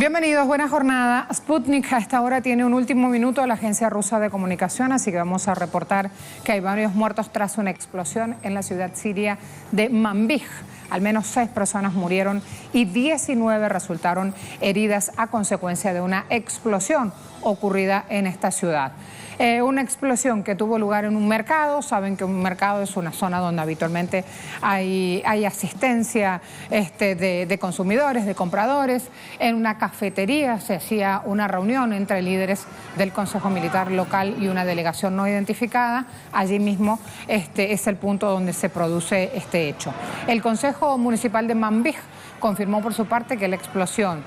Bienvenidos, buena jornada. Sputnik a esta hora tiene un último minuto de la agencia rusa de comunicación, así que vamos a reportar que hay varios muertos tras una explosión en la ciudad siria de Manbij. Al menos 6 personas murieron y 19 resultaron heridas a consecuencia de una explosión ocurrida en esta ciudad. Una explosión que tuvo lugar en un mercado. Saben que un mercado es una zona donde habitualmente hay asistencia de consumidores, de compradores. En una cafetería se hacía una reunión entre líderes del Consejo Militar local y una delegación no identificada. Allí mismo es el punto donde se produce este hecho. El Consejo Municipal de Manbij confirmó por su parte que la explosión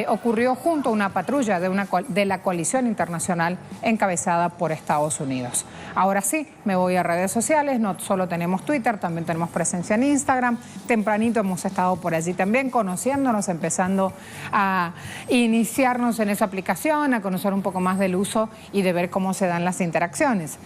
ocurrió junto a una patrulla de la coalición internacional encabezada por Estados Unidos. Ahora sí, me voy a redes sociales. No solo tenemos Twitter, también tenemos presencia en Instagram. Tempranito hemos estado por allí también conociéndonos, empezando a iniciarnos en esa aplicación, a conocer un poco más del uso y de ver cómo se dan las interacciones.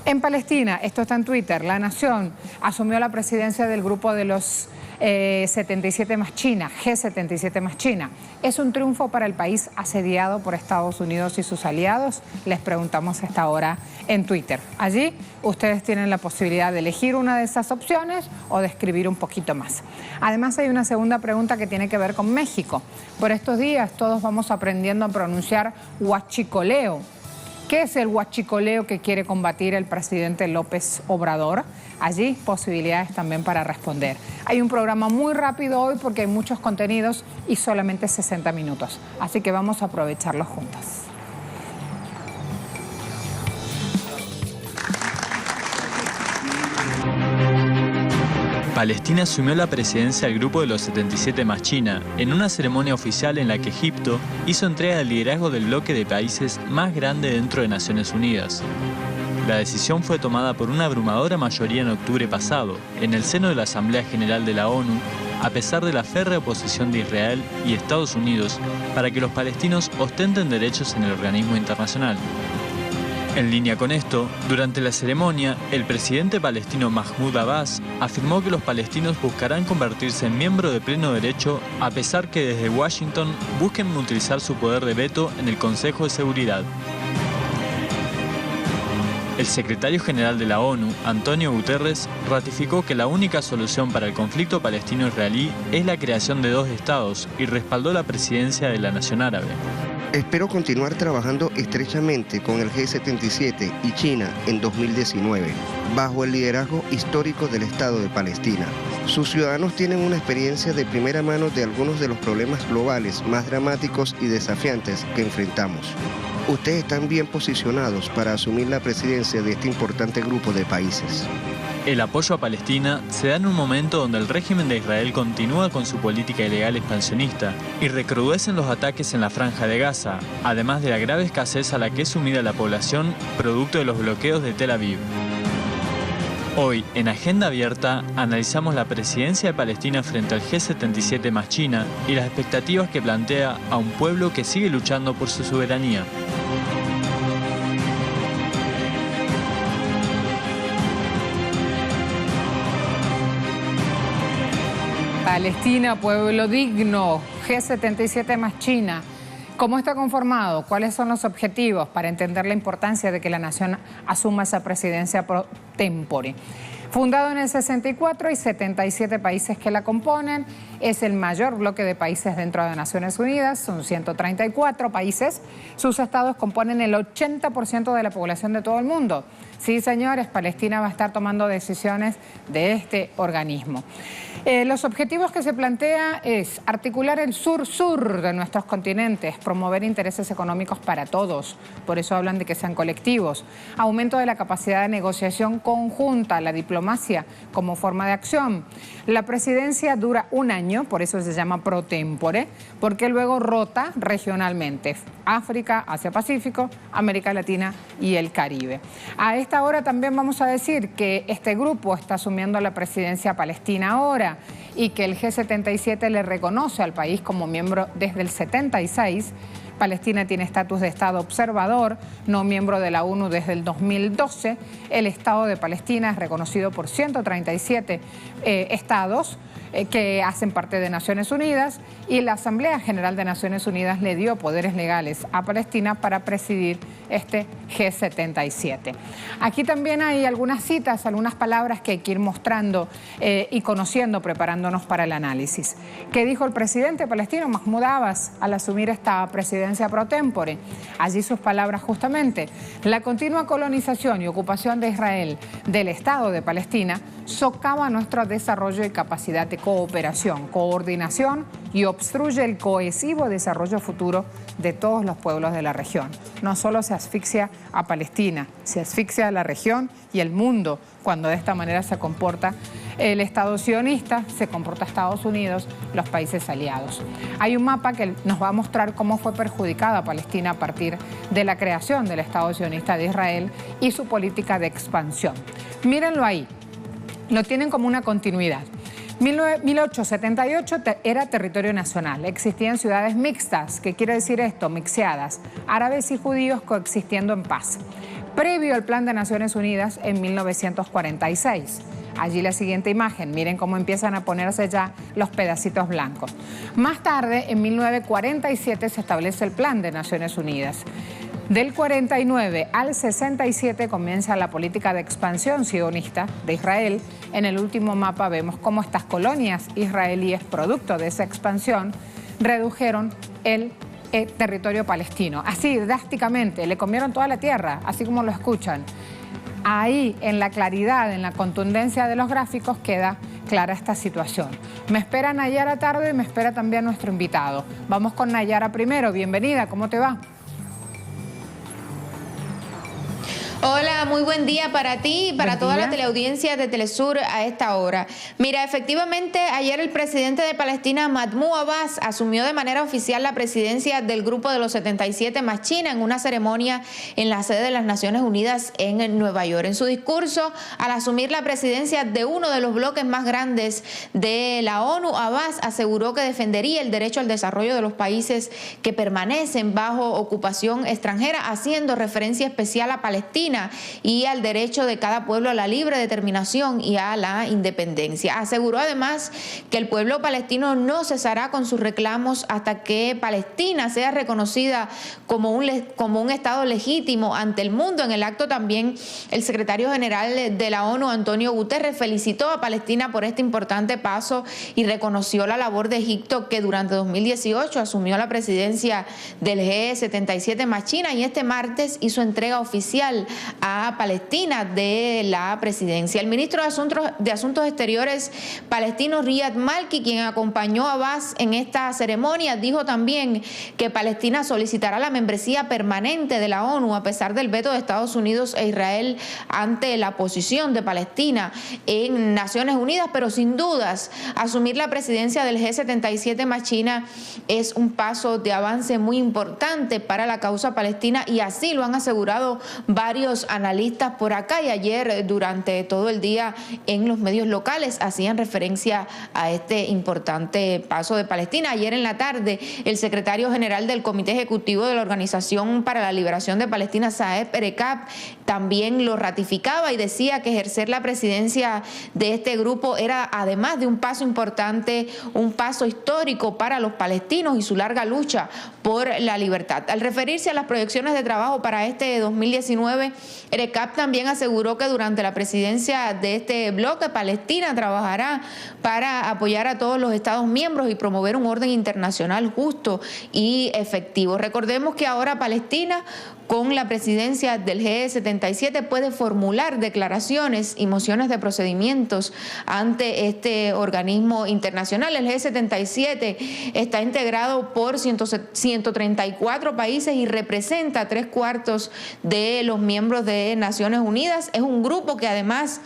En Palestina, esto está en Twitter, La Nación asumió la presidencia del grupo de los 77 más China, G77 más China. ¿Es un triunfo para el país asediado por Estados Unidos y sus aliados? Les preguntamos a esta hora en Twitter. Allí ustedes tienen la posibilidad de elegir una de esas opciones o de escribir un poquito más. Además hay una segunda pregunta que tiene que ver con México. Por estos días todos vamos aprendiendo a pronunciar huachicoleo. ¿Qué es el huachicoleo que quiere combatir el presidente López Obrador? Allí posibilidades también para responder. Hay un programa muy rápido hoy porque hay muchos contenidos y solamente 60 minutos. Así que vamos a aprovecharlos juntos. Palestina asumió la presidencia del grupo de los 77 más China en una ceremonia oficial en la que Egipto hizo entrega del liderazgo del bloque de países más grande dentro de Naciones Unidas. La decisión fue tomada por una abrumadora mayoría en octubre pasado, en el seno de la Asamblea General de la ONU, a pesar de la férrea oposición de Israel y Estados Unidos para que los palestinos ostenten derechos en el organismo internacional. En línea con esto, durante la ceremonia, el presidente palestino Mahmoud Abbas afirmó que los palestinos buscarán convertirse en miembro de pleno derecho a pesar que desde Washington busquen utilizar su poder de veto en el Consejo de Seguridad. El secretario general de la ONU, Antonio Guterres, ratificó que la única solución para el conflicto palestino-israelí es la creación de 2 estados y respaldó la presidencia de la nación árabe. Espero continuar trabajando estrechamente con el G77 y China en 2019, bajo el liderazgo histórico del Estado de Palestina. Sus ciudadanos tienen una experiencia de primera mano de algunos de los problemas globales más dramáticos y desafiantes que enfrentamos. Ustedes están bien posicionados para asumir la presidencia de este importante grupo de países. El apoyo a Palestina se da en un momento donde el régimen de Israel continúa con su política ilegal expansionista y recrudecen los ataques en la Franja de Gaza, además de la grave escasez a la que es sumida la población producto de los bloqueos de Tel Aviv. Hoy, en Agenda Abierta, analizamos la presidencia de Palestina frente al G77 más China y las expectativas que plantea a un pueblo que sigue luchando por su soberanía. Palestina, pueblo digno, G77 más China. ¿Cómo está conformado? ¿Cuáles son los objetivos para entender la importancia de que la nación asuma esa presidencia pro tempore? Fundado en el 64, hay 77 países que la componen. Es el mayor bloque de países dentro de Naciones Unidas, son 134 países. Sus estados componen el 80% de la población de todo el mundo. Sí, señores, Palestina va a estar tomando decisiones de este organismo. Los objetivos que se plantea es articular el sur-sur de nuestros continentes, promover intereses económicos para todos, por eso hablan de que sean colectivos, aumento de la capacidad de negociación conjunta, la diplomacia como forma de acción. La presidencia dura un año, por eso se llama pro tempore, porque luego rota regionalmente, África, Asia-Pacífico, América Latina y el Caribe. A esta hora también vamos a decir que este grupo está asumiendo la presidencia palestina ahora y que el G77 le reconoce al país como miembro desde el 76, Palestina tiene estatus de Estado observador, no miembro de la ONU desde el 2012. El Estado de Palestina es reconocido por 137 estados que hacen parte de Naciones Unidas, y la Asamblea General de Naciones Unidas le dio poderes legales a Palestina para presidir este G77. Aquí también hay algunas citas, algunas palabras que hay que ir mostrando y conociendo, preparándonos para el análisis. ¿Qué dijo el presidente palestino Mahmoud Abbas al asumir esta presidencia pro tempore? Allí sus palabras justamente: la continua colonización y ocupación de Israel del Estado de Palestina socava nuestro desarrollo y capacidad de cooperación, coordinación y obstruye el cohesivo desarrollo futuro de todos los pueblos de la región. No solo se asfixia a Palestina, se asfixia a la región y el mundo cuando de esta manera se comporta el Estado sionista, se comporta Estados Unidos, los países aliados. Hay un mapa que nos va a mostrar cómo fue perjudicada Palestina a partir de la creación del Estado sionista de Israel y su política de expansión. Mírenlo ahí, lo tienen como una continuidad. 1878 era territorio nacional, existían ciudades mixtas. ¿Qué quiere decir esto? Mixeadas, árabes y judíos coexistiendo en paz. Previo al Plan de Naciones Unidas en 1946. Allí la siguiente imagen, miren cómo empiezan a ponerse ya los pedacitos blancos. Más tarde, en 1947, se establece el Plan de Naciones Unidas. Del 49 al 67 comienza la política de expansión sionista de Israel. En el último mapa vemos cómo estas colonias israelíes, producto de esa expansión, redujeron el territorio palestino. Así, drásticamente, le comieron toda la tierra, así como lo escuchan. Ahí, en la claridad, en la contundencia de los gráficos, queda clara esta situación. Me espera Nayara Tardo y me espera también nuestro invitado. Vamos con Nayara primero. Bienvenida, ¿cómo te va? Hola, muy buen día para ti y para toda la teleaudiencia de Telesur a esta hora. Mira, efectivamente, ayer el presidente de Palestina, Mahmoud Abbas, asumió de manera oficial la presidencia del Grupo de los 77 más China en una ceremonia en la sede de las Naciones Unidas en Nueva York. En su discurso, al asumir la presidencia de uno de los bloques más grandes de la ONU, Abbas aseguró que defendería el derecho al desarrollo de los países que permanecen bajo ocupación extranjera, haciendo referencia especial a Palestina y al derecho de cada pueblo a la libre determinación y a la independencia. Aseguró además que el pueblo palestino no cesará con sus reclamos hasta que Palestina sea reconocida como un Estado legítimo ante el mundo. En el acto también el secretario general de la ONU, Antonio Guterres, felicitó a Palestina por este importante paso y reconoció la labor de Egipto, que durante 2018 asumió la presidencia del G77 más China y este martes hizo entrega oficial a Palestina de la presidencia. El ministro de Asuntos Exteriores palestino, Riyad Malki, quien acompañó a Abbas en esta ceremonia, dijo también que Palestina solicitará la membresía permanente de la ONU a pesar del veto de Estados Unidos e Israel ante la posición de Palestina en Naciones Unidas, pero sin dudas asumir la presidencia del G77 más China es un paso de avance muy importante para la causa palestina, y así lo han asegurado varios analistas por acá, y ayer durante todo el día en los medios locales hacían referencia a este importante paso de Palestina. Ayer en la tarde el secretario general del Comité Ejecutivo de la Organización para la Liberación de Palestina, Saeb Erekab, también lo ratificaba y decía que ejercer la presidencia de este grupo era, además de un paso importante, un paso histórico para los palestinos y su larga lucha por la libertad. Al referirse a las proyecciones de trabajo para este 2019, Erekab también aseguró que durante la presidencia de este bloque, Palestina trabajará para apoyar a todos los Estados miembros y promover un orden internacional justo y efectivo. Recordemos que ahora Palestina, con la presidencia del G77, puede formular declaraciones y mociones de procedimientos ante este organismo internacional. El G77 está integrado por 134 países y representa 3/4 de los miembros de Naciones Unidas. Es un grupo que además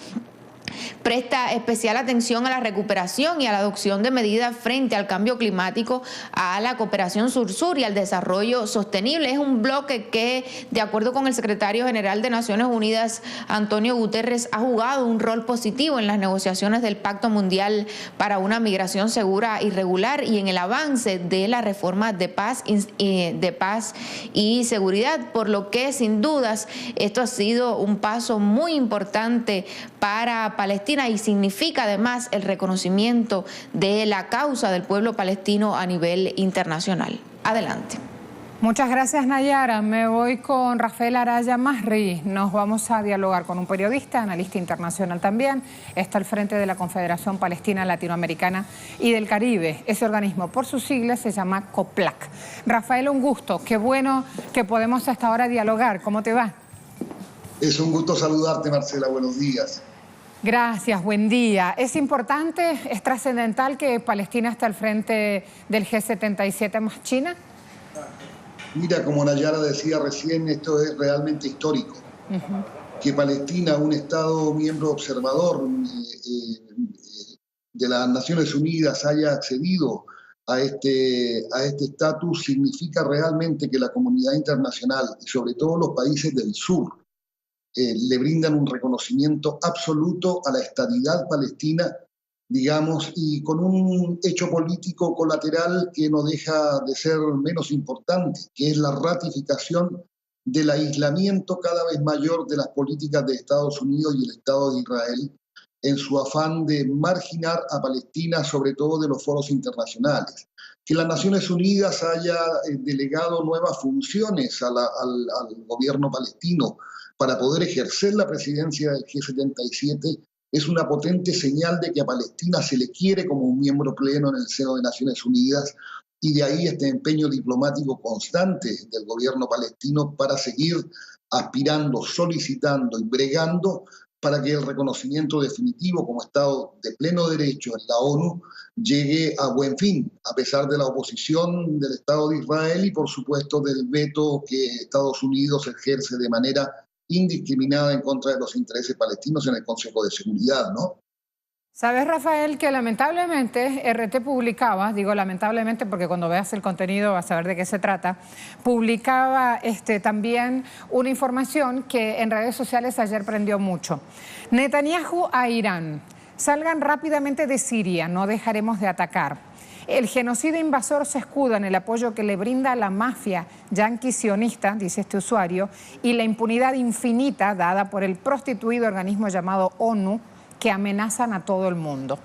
presta especial atención a la recuperación y a la adopción de medidas frente al cambio climático, a la cooperación sur-sur y al desarrollo sostenible. Es un bloque que, de acuerdo con el secretario general de Naciones Unidas, Antonio Guterres, ha jugado un rol positivo en las negociaciones del Pacto Mundial para una migración segura y regular y en el avance de la reforma de paz y seguridad, por lo que sin dudas esto ha sido un paso muy importante para Palestina y significa además el reconocimiento de la causa del pueblo palestino a nivel internacional. Adelante. Muchas gracias, Nayara. Me voy con Rafael Araya Masri. Nos vamos a dialogar con un periodista, analista internacional también. Está al frente de la Confederación Palestina Latinoamericana y del Caribe. Ese organismo, por sus siglas, se llama COPLAC. Rafael, un gusto. Qué bueno que podemos hasta ahora dialogar. ¿Cómo te va? Es un gusto saludarte, Marcela. Buenos días. Gracias, buen día. Es importante, es trascendental que Palestina esté al frente del G77 más China. Mira, como Nayara decía recién, esto es realmente histórico. Que Palestina, un Estado miembro observador de las Naciones Unidas, haya accedido a este estatus, significa realmente que la comunidad internacional, y sobre todo los países del sur, le brindan un reconocimiento absoluto a la estadidad palestina, digamos, y con un hecho político colateral que no deja de ser menos importante, que es la ratificación del aislamiento cada vez mayor de las políticas de Estados Unidos y el Estado de Israel en su afán de marginar a Palestina, sobre todo de los foros internacionales. Que las Naciones Unidas haya delegado nuevas funciones al gobierno palestino para poder ejercer la presidencia del G77 es una potente señal de que a Palestina se le quiere como un miembro pleno en el seno de Naciones Unidas, y de ahí este empeño diplomático constante del gobierno palestino para seguir aspirando, solicitando y bregando para que el reconocimiento definitivo como Estado de pleno derecho en la ONU llegue a buen fin, a pesar de la oposición del Estado de Israel y por supuesto del veto que Estados Unidos ejerce de manera indiscriminada en contra de los intereses palestinos en el Consejo de Seguridad, ¿no? Sabes, Rafael, que lamentablemente RT publicaba, digo lamentablemente porque cuando veas el contenido vas a ver de qué se trata, publicaba también una información que en redes sociales ayer prendió mucho. Netanyahu a Irán: salgan rápidamente de Siria, no dejaremos de atacar. El genocida invasor se escuda en el apoyo que le brinda a la mafia yanqui sionista, dice este usuario, y la impunidad infinita dada por el prostituido organismo llamado ONU, que amenazan a todo el mundo.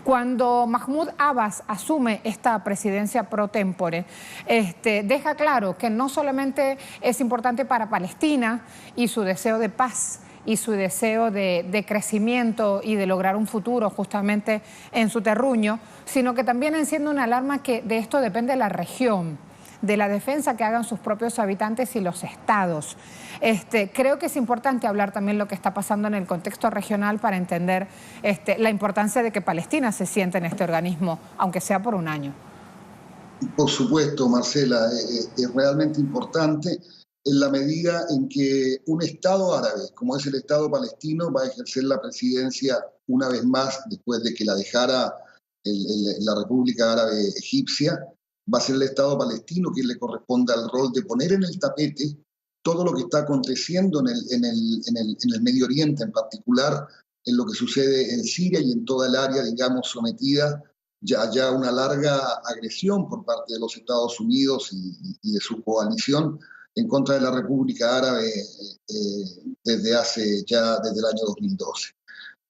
Cuando Mahmoud Abbas asume esta presidencia pro tempore, deja claro que no solamente es importante para Palestina y su deseo de paz y su deseo de crecimiento y de lograr un futuro justamente en su terruño, sino que también enciende una alarma que de esto depende la región, de la defensa que hagan sus propios habitantes y los estados. Creo que es importante hablar también lo que está pasando en el contexto regional para entender la importancia de que Palestina se siente en este organismo, aunque sea por un año. Por supuesto, Marcela, es realmente importante en la medida en que un Estado árabe, como es el Estado palestino, va a ejercer la presidencia una vez más después de que la dejara la República Árabe Egipcia. Va a ser el Estado palestino quien le corresponda el rol de poner en el tapete todo lo que está aconteciendo en el Medio Oriente, en particular en lo que sucede en Siria y en toda el área, digamos, sometida ya a una larga agresión por parte de los Estados Unidos y de su coalición en contra de la República Árabe desde el año 2012.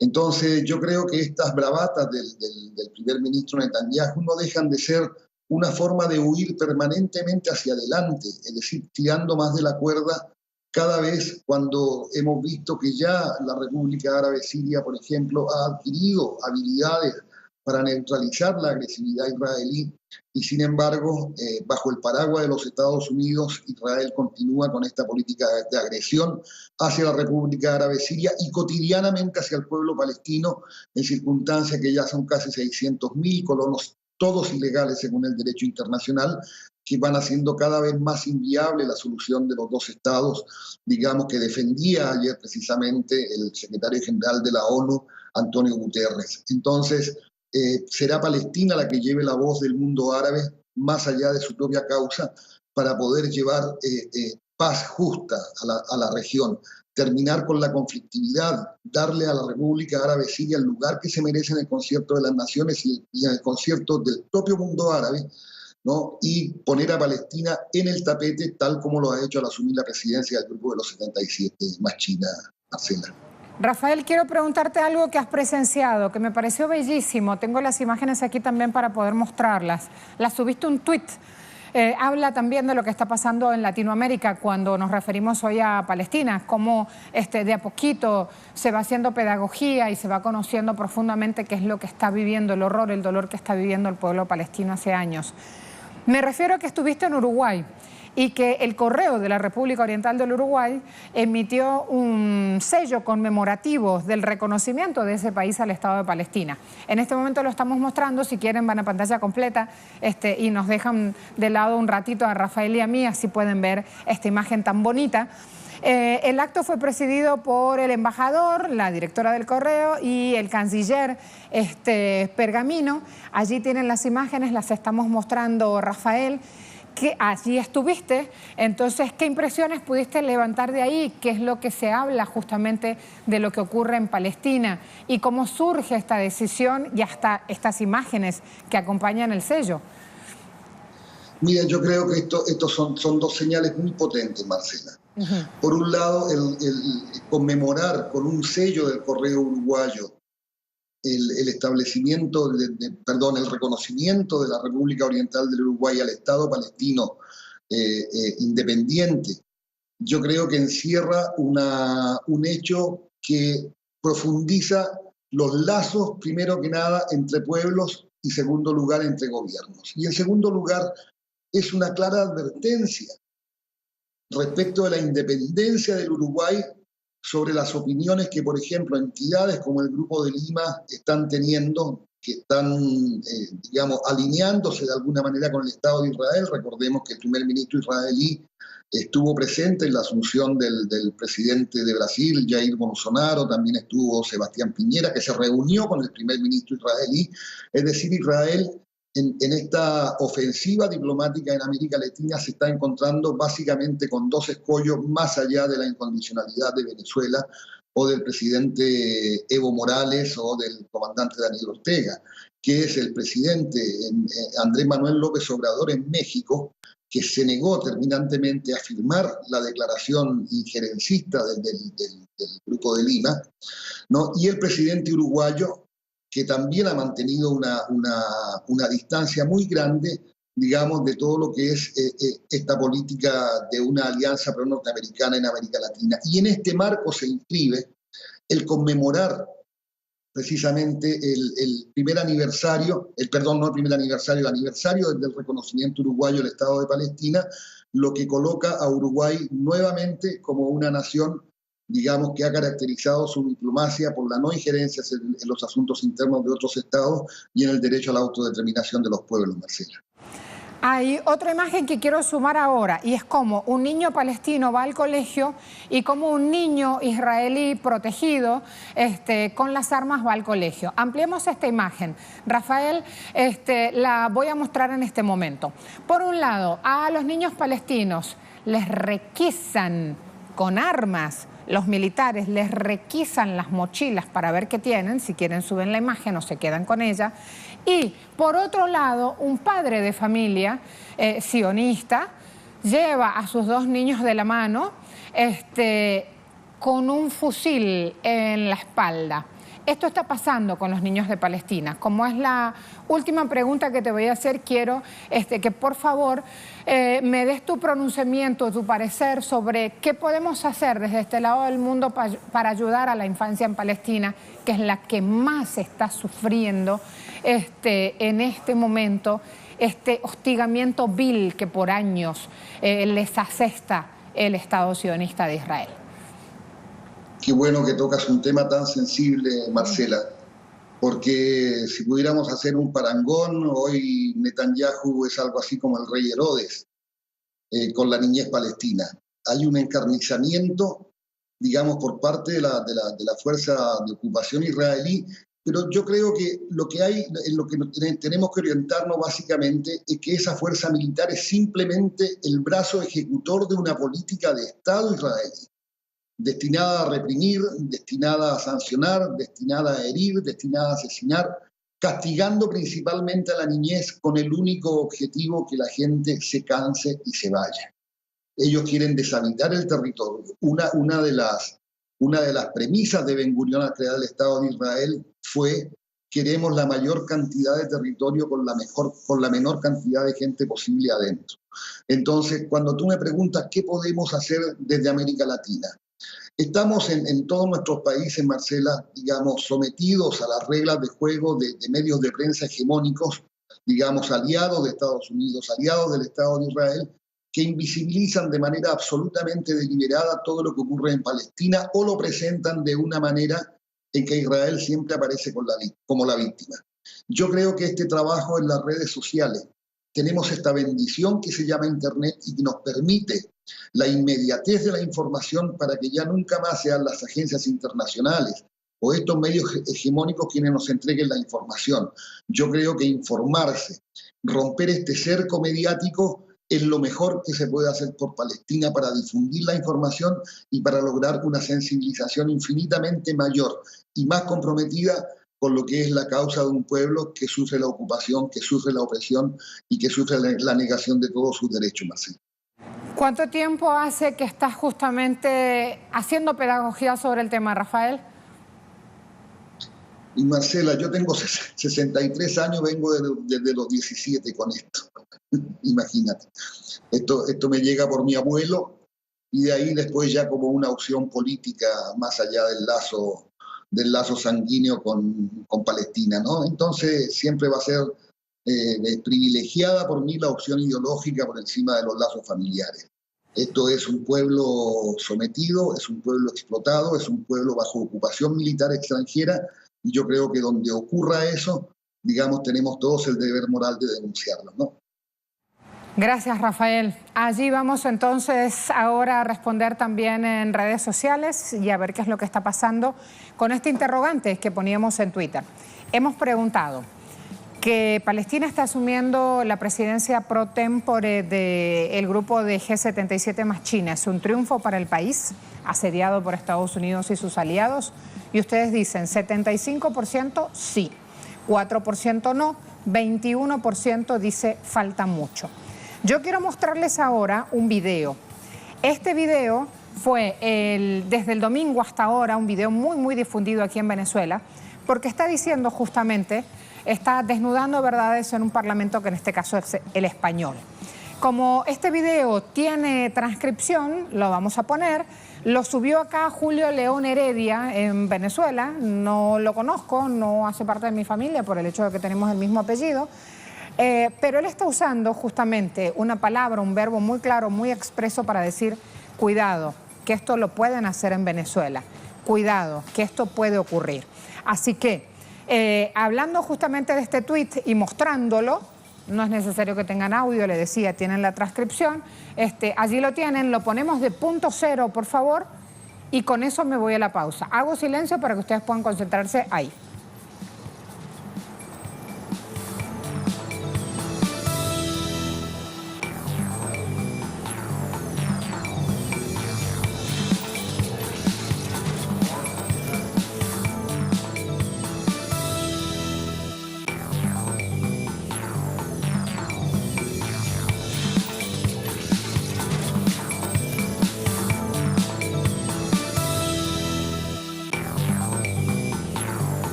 Entonces yo creo que estas bravatas del primer ministro Netanyahu no dejan de ser una forma de huir permanentemente hacia adelante, es decir, tirando más de la cuerda cada vez cuando hemos visto que ya la República Árabe Siria, por ejemplo, ha adquirido habilidades para neutralizar la agresividad israelí y sin embargo, bajo el paraguas de los Estados Unidos, Israel continúa con esta política de agresión hacia la República Árabe Siria y cotidianamente hacia el pueblo palestino en circunstancias que ya son casi 600.000 colonos, todos ilegales según el derecho internacional, que van haciendo cada vez más inviable la solución de los dos estados, digamos, que defendía ayer precisamente el secretario general de la ONU, Antonio Guterres. Entonces, será Palestina la que lleve la voz del mundo árabe más allá de su propia causa para poder llevar paz justa a la región, terminar con la conflictividad, darle a la República Árabe Siria el lugar que se merece en el concierto de las naciones y en el concierto del propio mundo árabe, ¿no? Y poner a Palestina en el tapete tal como lo ha hecho al asumir la presidencia del Grupo de los 77 más China, Marcela. Rafael, quiero preguntarte algo que has presenciado, que me pareció bellísimo. Tengo las imágenes aquí también para poder mostrarlas. Las subiste un tuit. Habla también de lo que está pasando en Latinoamérica cuando nos referimos hoy a Palestina, cómo de a poquito se va haciendo pedagogía y se va conociendo profundamente qué es lo que está viviendo, el horror, el dolor que está viviendo el pueblo palestino hace años. Me refiero a que estuviste en Uruguay y que el Correo de la República Oriental del Uruguay emitió un sello conmemorativo del reconocimiento de ese país al Estado de Palestina. En este momento lo estamos mostrando, si quieren van a pantalla completa y nos dejan de lado un ratito a Rafael y a mí, así pueden ver esta imagen tan bonita. El acto fue presidido por el embajador, la directora del Correo y el canciller Pergamino. Allí tienen las imágenes, las estamos mostrando, Rafael, que allí estuviste. Entonces, ¿qué impresiones pudiste levantar de ahí? ¿Qué es lo que se habla justamente de lo que ocurre en Palestina? ¿Y cómo surge esta decisión y hasta estas imágenes que acompañan el sello? Mira, yo creo que estos son dos señales muy potentes, Marcela. Por un lado, el conmemorar con un sello del Correo uruguayo el establecimiento, el reconocimiento de la República Oriental del Uruguay al Estado palestino independiente, yo creo que encierra un hecho que profundiza los lazos, primero que nada, entre pueblos y, segundo lugar, entre gobiernos. Y en segundo lugar, es una clara advertencia respecto de la independencia del Uruguay sobre las opiniones que, por ejemplo, entidades como el Grupo de Lima están teniendo, que están, alineándose de alguna manera con el Estado de Israel. Recordemos que el primer ministro israelí estuvo presente en la asunción del presidente de Brasil, Jair Bolsonaro, también estuvo Sebastián Piñera, que se reunió con el primer ministro israelí. Es decir, Israel en esta ofensiva diplomática en América Latina se está encontrando básicamente con dos escollos más allá de la incondicionalidad de Venezuela o del presidente Evo Morales o del comandante Daniel Ortega, que es el presidente Andrés Manuel López Obrador en México, que se negó terminantemente a firmar la declaración injerencista del Grupo de Lima, ¿no? Y el presidente uruguayo, que también ha mantenido una distancia muy grande, digamos, de todo lo que es esta política de una alianza pro-norteamericana en América Latina. Y en este marco se inscribe el conmemorar precisamente el aniversario del reconocimiento uruguayo del Estado de Palestina, lo que coloca a Uruguay nuevamente como una nación, digamos, que ha caracterizado su diplomacia por la no injerencia en los asuntos internos de otros estados y en el derecho a la autodeterminación de los pueblos, Marcela. Hay otra imagen que quiero sumar ahora, y es como un niño palestino va al colegio y como un niño israelí protegido con las armas va al colegio. Ampliemos esta imagen. Rafael, la voy a mostrar en este momento. Por un lado, a los niños palestinos les requisan con armas. Los militares les requisan las mochilas para ver qué tienen, si quieren suben la imagen o se quedan con ella. Y por otro lado, un padre de familia sionista lleva a sus dos niños de la mano con un fusil en la espalda. Esto está pasando con los niños de Palestina. Como es la última pregunta que te voy a hacer, quiero que por favor me des tu pronunciamiento, tu parecer sobre qué podemos hacer desde este lado del mundo para ayudar a la infancia en Palestina, que es la que más está sufriendo en este momento, este hostigamiento vil que por años les asesta el Estado sionista de Israel. Qué bueno que tocas un tema tan sensible, Marcela. porque si pudiéramos hacer un parangón, hoy Netanyahu es algo así como el rey Herodes, con la niñez palestina. Hay un encarnizamiento, digamos, por parte de la fuerza de ocupación israelí, pero yo creo que en lo que tenemos que orientarnos básicamente es que esa fuerza militar es simplemente el brazo ejecutor de una política de Estado israelí, destinada a reprimir, destinada a sancionar, destinada a herir, destinada a asesinar, castigando principalmente a la niñez con el único objetivo que la gente se canse y se vaya. Ellos quieren deshabitar el territorio. Una de las premisas de Ben-Gurión al crear el Estado de Israel fue: queremos la mayor cantidad de territorio con la menor cantidad de gente posible adentro. Entonces, cuando tú me preguntas qué podemos hacer desde América Latina, estamos en todos nuestros países, Marcela, digamos, sometidos a las reglas de juego de medios de prensa hegemónicos, digamos, aliados de Estados Unidos, aliados del Estado de Israel, que invisibilizan de manera absolutamente deliberada todo lo que ocurre en Palestina o lo presentan de una manera en que Israel siempre aparece como la víctima. Yo creo que este trabajo en las redes sociales, tenemos esta bendición que se llama Internet y que nos permite la inmediatez de la información para que ya nunca más sean las agencias internacionales o estos medios hegemónicos quienes nos entreguen la información. Yo creo que informarse, romper este cerco mediático es lo mejor que se puede hacer por Palestina para difundir la información y para lograr una sensibilización infinitamente mayor y más comprometida con lo que es la causa de un pueblo que sufre la ocupación, que sufre la opresión y que sufre la negación de todos sus derechos, Marcela. ¿Cuánto tiempo hace que estás justamente haciendo pedagogía sobre el tema, Rafael? Y Marcela, yo tengo 63 años, vengo desde los 17 con esto. Imagínate. Esto me llega por mi abuelo y de ahí después ya como una opción política más allá del lazo sanguíneo con Palestina, ¿no? Entonces siempre va a ser privilegiada por mí la opción ideológica por encima de los lazos familiares. Esto es un pueblo sometido, es un pueblo explotado, es un pueblo bajo ocupación militar extranjera y yo creo que donde ocurra eso, digamos, tenemos todos el deber moral de denunciarlo, ¿no? Gracias, Rafael. Allí vamos entonces ahora a responder también en redes sociales y a ver qué es lo que está pasando con este interrogante que poníamos en Twitter. Hemos preguntado que Palestina está asumiendo la presidencia pro tempore del grupo de G77 más China. ¿Es un triunfo para el país, asediado por Estados Unidos y sus aliados? Y ustedes dicen 75% sí, 4% no, 21% dice falta mucho. Yo quiero mostrarles ahora un video. Este video fue desde el domingo hasta ahora un video muy difundido aquí en Venezuela, porque está diciendo justamente, está desnudando verdades en un parlamento que en este caso es el español. Como este video tiene transcripción, lo vamos a poner. Lo subió acá Julio León Heredia en Venezuela. No lo conozco, no hace parte de mi familia por el hecho de que tenemos el mismo apellido. Pero él está usando justamente una palabra, un verbo muy claro, muy expreso para decir, cuidado, que esto lo pueden hacer en Venezuela. Cuidado, que esto puede ocurrir. Así que, hablando justamente de este tuit y mostrándolo, no es necesario que tengan audio, le decía, tienen la transcripción, allí lo tienen, lo ponemos de punto cero, por favor, y con eso me voy a la pausa. Hago silencio para que ustedes puedan concentrarse ahí.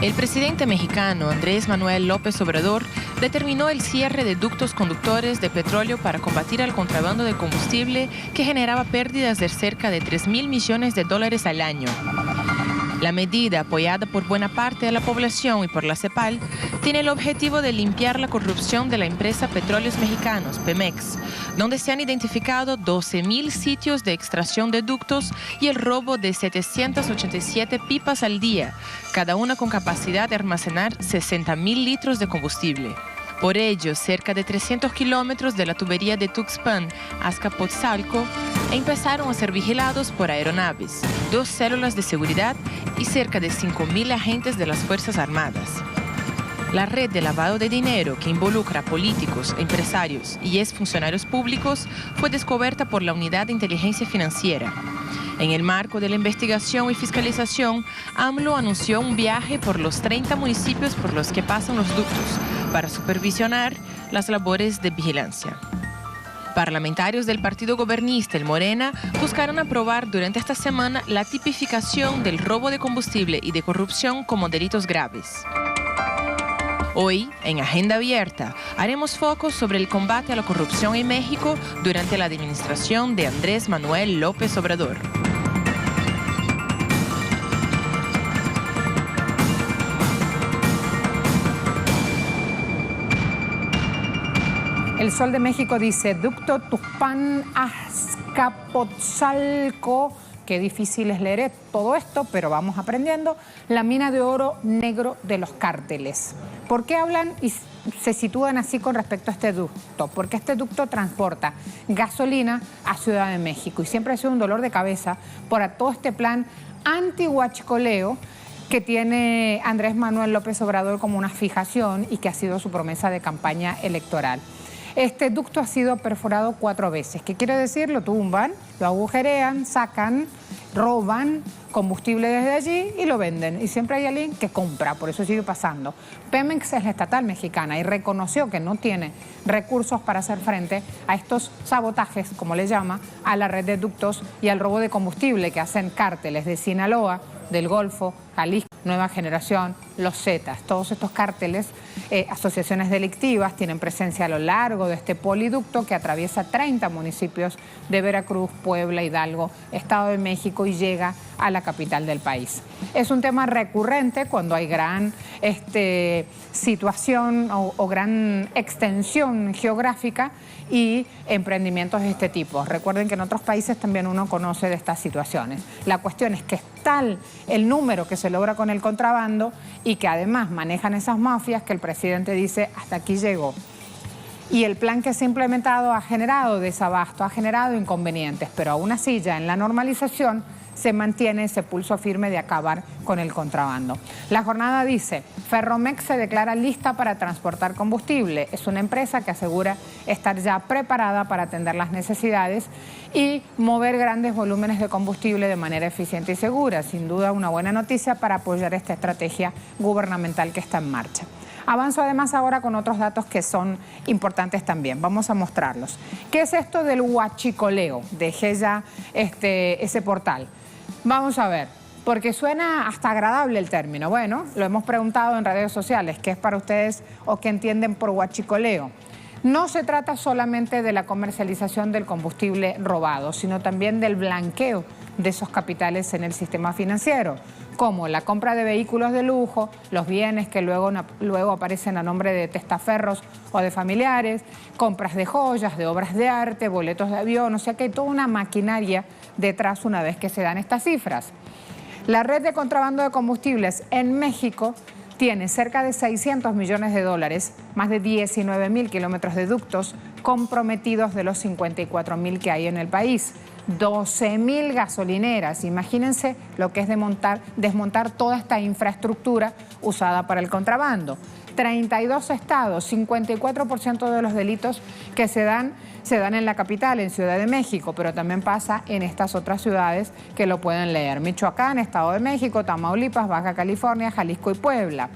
El presidente mexicano Andrés Manuel López Obrador determinó el cierre de ductos conductores de petróleo para combatir el contrabando de combustible que generaba pérdidas de cerca de 3.000 millones de dólares al año. La medida, apoyada por buena parte de la población y por la CEPAL, tiene el objetivo de limpiar la corrupción de la empresa Petróleos Mexicanos, Pemex, donde se han identificado 12.000 sitios de extracción de ductos y el robo de 787 pipas al día, cada una con capacidad de almacenar 60.000 litros de combustible. Por ello, cerca de 300 kilómetros de la tubería de Tuxpan a Azcapotzalco empezaron a ser vigilados por aeronaves, 2 células de seguridad y cerca de 5.000 agentes de las Fuerzas Armadas. La red de lavado de dinero que involucra a políticos, empresarios y exfuncionarios públicos fue descubierta por la Unidad de Inteligencia Financiera. En el marco de la investigación y fiscalización, AMLO anunció un viaje por los 30 municipios por los que pasan los ductos para supervisionar las labores de vigilancia. Parlamentarios del partido gobernista, el Morena, buscaron aprobar durante esta semana la tipificación del robo de combustible y de corrupción como delitos graves. Hoy, en Agenda Abierta, haremos foco sobre el combate a la corrupción en México durante la administración de Andrés Manuel López Obrador. El Sol de México dice, ducto Tuxpan-Azcapotzalco. Qué difícil es leer todo esto, pero vamos aprendiendo. La mina de oro negro de los cárteles. ¿Por qué hablan y se sitúan así con respecto a este ducto? Porque este ducto transporta gasolina a Ciudad de México y siempre ha sido un dolor de cabeza por todo este plan anti-huachicoleo que tiene Andrés Manuel López Obrador como una fijación y que ha sido su promesa de campaña electoral. Este ducto ha sido perforado 4 veces. ¿Qué quiere decir? Lo tumban, lo agujerean, sacan, roban combustible desde allí y lo venden. Y siempre hay alguien que compra, por eso sigue pasando. Pemex es la estatal mexicana y reconoció que no tiene recursos para hacer frente a estos sabotajes, como le llama, a la red de ductos y al robo de combustible que hacen cárteles de Sinaloa, del Golfo, Jalisco, Nueva Generación, los Zetas. Todos estos cárteles, asociaciones delictivas, tienen presencia a lo largo de este poliducto que atraviesa 30 municipios de Veracruz, Puebla, Hidalgo, Estado de México y llega a la capital del país. Es un tema recurrente cuando hay gran situación o gran extensión geográfica y emprendimientos de este tipo. Recuerden que en otros países también uno conoce de estas situaciones. La cuestión es que es tal el número que se logra con el contrabando y que además manejan esas mafias que el presidente dice hasta aquí llegó. Y el plan que se ha implementado ha generado desabasto, ha generado inconvenientes, pero aún así ya en la normalización se mantiene ese pulso firme de acabar con el contrabando. La jornada dice, Ferromex se declara lista para transportar combustible. Es una empresa que asegura estar ya preparada para atender las necesidades y mover grandes volúmenes de combustible de manera eficiente y segura. Sin duda una buena noticia para apoyar esta estrategia gubernamental que está en marcha. Avanzo además ahora con otros datos que son importantes también. Vamos a mostrarlos. ¿Qué es esto del huachicoleo? Dejé ya ese portal. Vamos a ver, porque suena hasta agradable el término. Bueno, lo hemos preguntado en redes sociales. ¿Qué es para ustedes o qué entienden por huachicoleo? No se trata solamente de la comercialización del combustible robado, sino también del blanqueo de esos capitales en el sistema financiero, como la compra de vehículos de lujo, los bienes que luego aparecen a nombre de testaferros o de familiares, compras de joyas, de obras de arte, boletos de avión, o sea que hay toda una maquinaria detrás una vez que se dan estas cifras. La red de contrabando de combustibles en México tiene cerca de 600 millones de dólares, más de 19.000 kilómetros de ductos comprometidos de los 54.000 que hay en el país. 12.000 gasolineras. Imagínense lo que es desmontar toda esta infraestructura usada para el contrabando. 32 estados, 54% de los delitos que se dan en la capital, en Ciudad de México, pero también pasa en estas otras ciudades que lo pueden leer. Michoacán, Estado de México, Tamaulipas, Baja California, Jalisco y Puebla.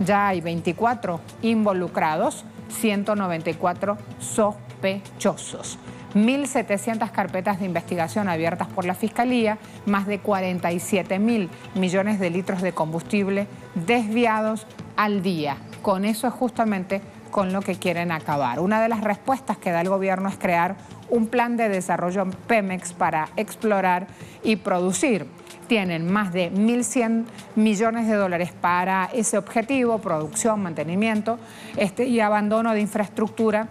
Ya hay 24 involucrados, 194 sospechosos. 1.700 carpetas de investigación abiertas por la Fiscalía, más de 47.000 millones de litros de combustible desviados al día. Con eso es justamente con lo que quieren acabar. Una de las respuestas que da el gobierno es crear un plan de desarrollo en Pemex para explorar y producir. Tienen más de 1.100 millones de dólares para ese objetivo, producción, mantenimiento y abandono de infraestructura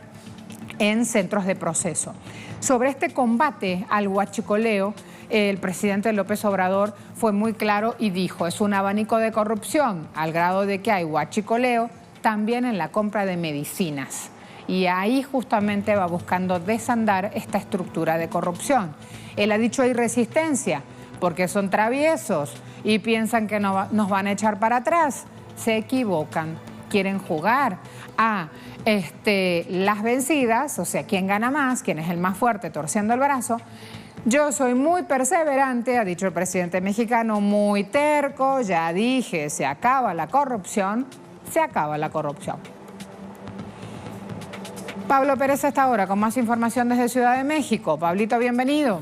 en centros de proceso. Sobre este combate al huachicoleo, el presidente López Obrador fue muy claro y dijo, es un abanico de corrupción, al grado de que hay huachicoleo también en la compra de medicinas. Y ahí justamente va buscando desandar esta estructura de corrupción. Él ha dicho hay resistencia, porque son traviesos y piensan que nos van a echar para atrás. Se equivocan, quieren jugar a las vencidas, o sea, quién gana más, quién es el más fuerte torciendo el brazo. Yo soy muy perseverante, ha dicho el presidente mexicano, muy terco, ya dije, se acaba la corrupción, se acaba la corrupción. Pablo Pérez a esta hora con más información desde Ciudad de México. Pablito, bienvenido.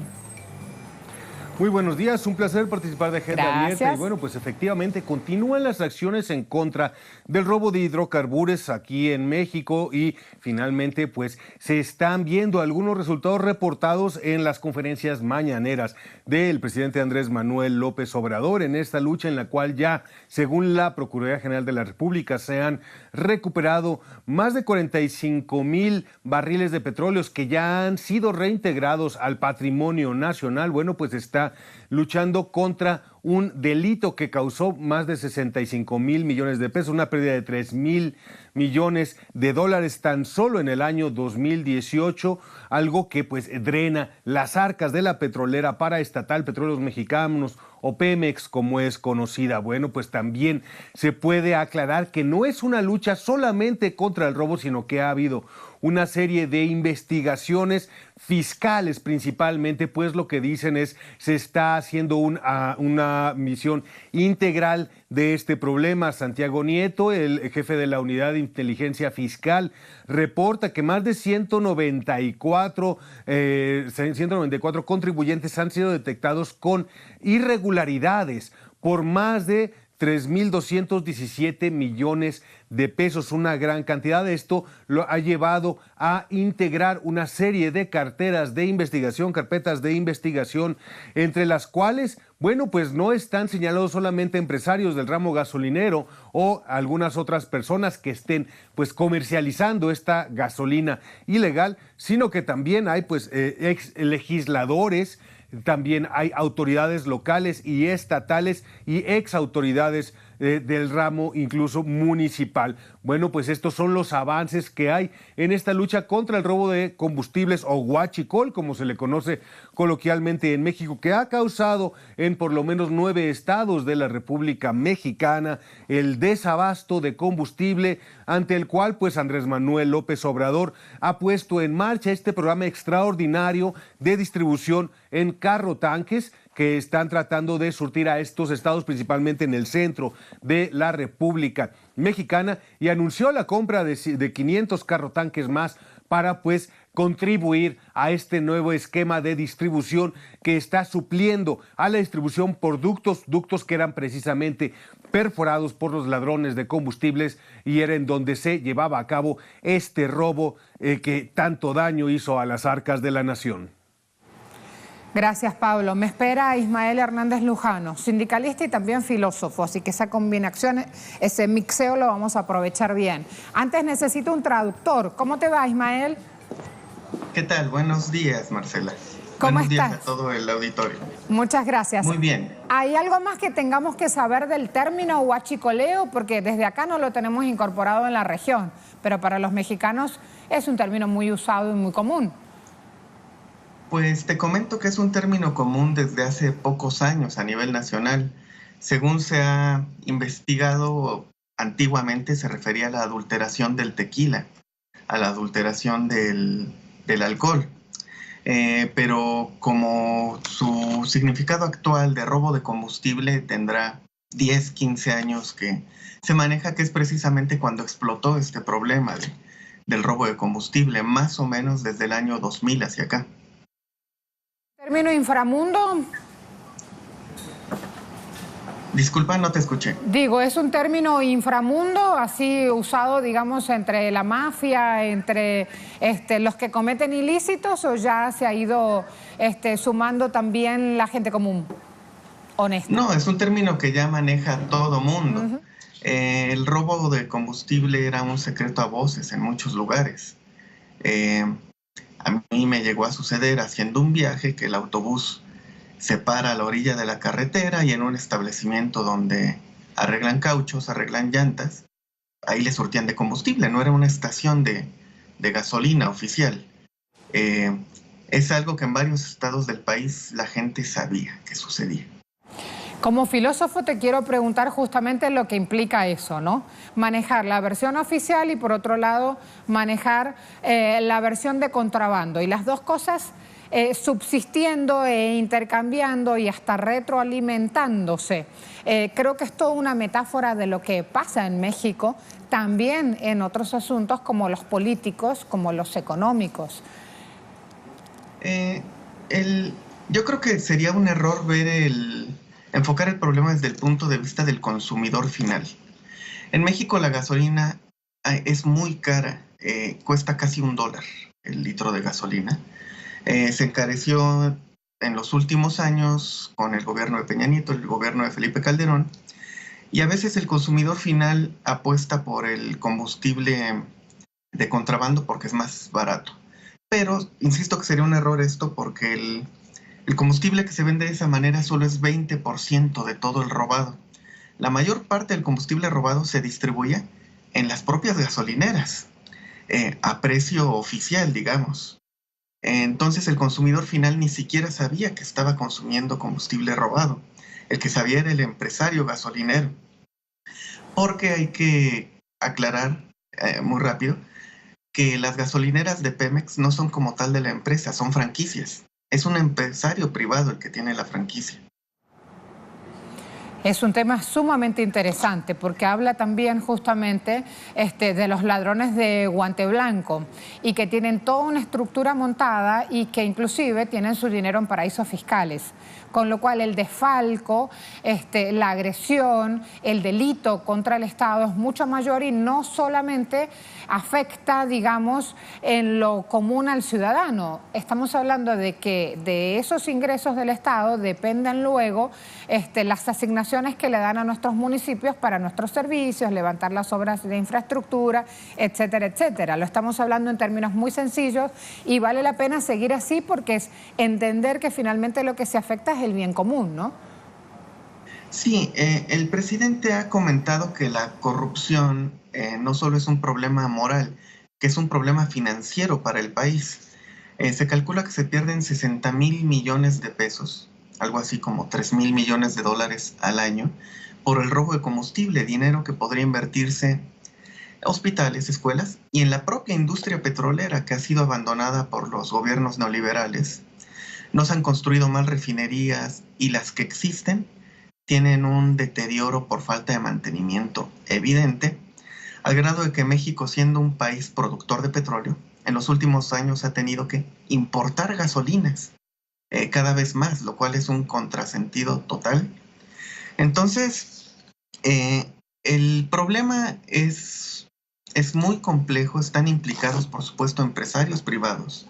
Muy buenos días, un placer participar de Agenda Abierta. Y bueno, pues efectivamente continúan las acciones en contra del robo de hidrocarburos aquí en México y finalmente pues se están viendo algunos resultados reportados en las conferencias mañaneras del presidente Andrés Manuel López Obrador en esta lucha en la cual ya, según la Procuraduría General de la República, se han recuperado más de 45,000 barriles de petróleos que ya han sido reintegrados al patrimonio nacional. Bueno, pues está luchando contra un delito que causó más de 65,000 millones de pesos, una pérdida de 3,000 millones de dólares tan solo en el año 2018, algo que pues drena las arcas de la petrolera paraestatal Petróleos Mexicanos o Pemex como es conocida. Bueno, pues también se puede aclarar que no es una lucha solamente contra el robo, sino que ha habido una serie de investigaciones fiscales principalmente, pues lo que dicen es se está haciendo una misión integral de este problema. Santiago Nieto, el jefe de la Unidad de Inteligencia Fiscal, reporta que más de 194 contribuyentes han sido detectados con irregularidades por más de 3,217 millones de pesos, una gran cantidad. De esto lo ha llevado a integrar una serie de carpetas de investigación, entre las cuales, bueno, pues no están señalados solamente empresarios del ramo gasolinero o algunas otras personas que estén pues comercializando esta gasolina ilegal, sino que también hay pues ex legisladores. También hay autoridades locales y estatales y ex autoridades del ramo incluso municipal. Bueno, pues estos son los avances que hay en esta lucha contra el robo de combustibles o huachicol, como se le conoce coloquialmente en México, que ha causado en por lo menos 9 estados de la República Mexicana el desabasto de combustible, ante el cual pues Andrés Manuel López Obrador ha puesto en marcha este programa extraordinario de distribución en carro tanques que están tratando de surtir a estos estados, principalmente en el centro de la República Mexicana, y anunció la compra de 500 carrotanques más para pues contribuir a este nuevo esquema de distribución que está supliendo a la distribución por ductos que eran precisamente perforados por los ladrones de combustibles, y era en donde se llevaba a cabo este robo que tanto daño hizo a las arcas de la nación. Gracias, Pablo. Me espera Ismael Hernández Lujano, sindicalista y también filósofo, así que esa combinación, ese mixeo lo vamos a aprovechar bien. Antes necesito un traductor. ¿Cómo te va, Ismael? ¿Qué tal? Buenos días, Marcela. ¿Cómo Buenos estás? días a todo el auditorio. Muchas gracias. Muy bien. ¿Hay algo más que tengamos que saber del término huachicoleo? Porque desde acá no lo tenemos incorporado en la región, pero para los mexicanos es un término muy usado y muy común. Pues te comento que es un término común desde hace pocos años a nivel nacional. Según se ha investigado, antiguamente se refería a la adulteración del tequila, a la adulteración del alcohol. Pero como su significado actual de robo de combustible tendrá 10, 15 años que se maneja, que es precisamente cuando explotó este problema del robo de combustible, más o menos desde el año 2000 hacia acá. ¿Término inframundo? Disculpa, no te escuché. Digo, ¿es un término inframundo, así usado, digamos, entre la mafia, entre los que cometen ilícitos, o ya se ha ido sumando también la gente común, honesta? No, es un término que ya maneja todo mundo. El robo de combustible era un secreto a voces en muchos lugares. A mí me llegó a suceder haciendo un viaje que el autobús se para a la orilla de la carretera y en un establecimiento donde arreglan cauchos, arreglan llantas, ahí le surtían de combustible, no era una estación de gasolina oficial. Es algo que en varios estados del país la gente sabía que sucedía. Como filósofo te quiero preguntar justamente lo que implica eso, ¿no? Manejar la versión oficial y por otro lado manejar la versión de contrabando, y las dos cosas subsistiendo e intercambiando y hasta retroalimentándose. Creo que es toda una metáfora de lo que pasa en México, también en otros asuntos como los políticos, como los económicos. Yo creo que sería un error enfocar el problema desde el punto de vista del consumidor final. En México la gasolina es muy cara, cuesta casi $1 el litro de gasolina. Se encareció en los últimos años con el gobierno de Peña Nieto, el gobierno de Felipe Calderón, y a veces el consumidor final apuesta por el combustible de contrabando porque es más barato. Pero insisto que sería un error esto porque el combustible que se vende de esa manera solo es 20% de todo el robado. La mayor parte del combustible robado se distribuye en las propias gasolineras, a precio oficial, digamos. Entonces el consumidor final ni siquiera sabía que estaba consumiendo combustible robado. El que sabía era el empresario gasolinero. Porque hay que aclarar muy rápido que las gasolineras de Pemex no son como tal de la empresa, son franquicias. Es un empresario privado el que tiene la franquicia. Es un tema sumamente interesante porque habla también justamente de los ladrones de guante blanco y que tienen toda una estructura montada y que inclusive tienen su dinero en paraísos fiscales. Con lo cual el desfalco, la agresión, el delito contra el Estado es mucho mayor y no solamente afecta, digamos, en lo común al ciudadano. Estamos hablando de que de esos ingresos del Estado dependen luego las asignaciones que le dan a nuestros municipios para nuestros servicios, levantar las obras de infraestructura, etcétera, etcétera. Lo estamos hablando en términos muy sencillos y vale la pena seguir así porque es entender que finalmente lo que se afecta es el bien común, ¿no? Sí, el presidente ha comentado que la corrupción no solo es un problema moral, que es un problema financiero para el país. Se calcula que se pierden 60,000 millones de pesos, algo así como 3,000 millones de dólares al año, por el robo de combustible, dinero que podría invertirse en hospitales, escuelas y en la propia industria petrolera que ha sido abandonada por los gobiernos neoliberales. No se han construido más refinerías y las que existen tienen un deterioro por falta de mantenimiento evidente, al grado de que México, siendo un país productor de petróleo, en los últimos años ha tenido que importar gasolinas cada vez más, lo cual es un contrasentido total. Entonces, el problema es muy complejo, están implicados, por supuesto, empresarios privados,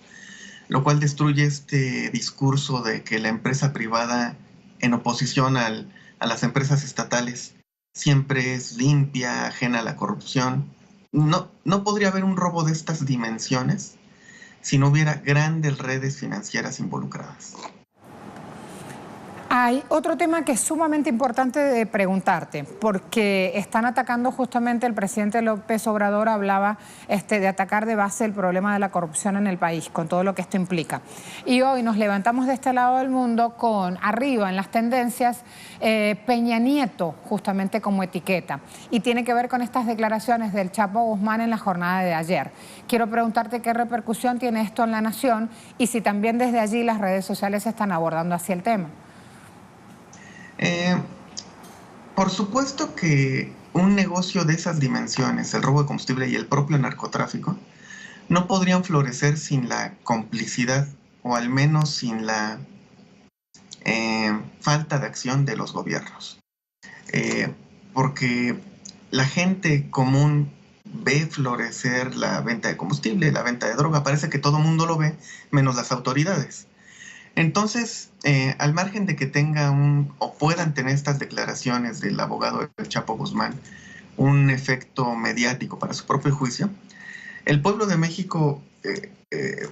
lo cual destruye este discurso de que la empresa privada, en oposición a las empresas estatales, siempre es limpia, ajena a la corrupción. No podría haber un robo de estas dimensiones si no hubiera grandes redes financieras involucradas. Hay otro tema que es sumamente importante de preguntarte, porque están atacando justamente, el presidente López Obrador hablaba de atacar de base el problema de la corrupción en el país, con todo lo que esto implica. Y hoy nos levantamos de este lado del mundo con arriba en las tendencias Peña Nieto, justamente como etiqueta. Y tiene que ver con estas declaraciones del Chapo Guzmán en la jornada de ayer. Quiero preguntarte qué repercusión tiene esto en la nación y si también desde allí las redes sociales están abordando así el tema. Por supuesto que un negocio de esas dimensiones, el robo de combustible y el propio narcotráfico, no podrían florecer sin la complicidad o al menos sin la falta de acción de los gobiernos. Porque la gente común ve florecer la venta de combustible, la venta de droga, parece que todo el mundo lo ve, menos las autoridades. Entonces, al margen de que tengan o puedan tener estas declaraciones del abogado del Chapo Guzmán un efecto mediático para su propio juicio, el pueblo de México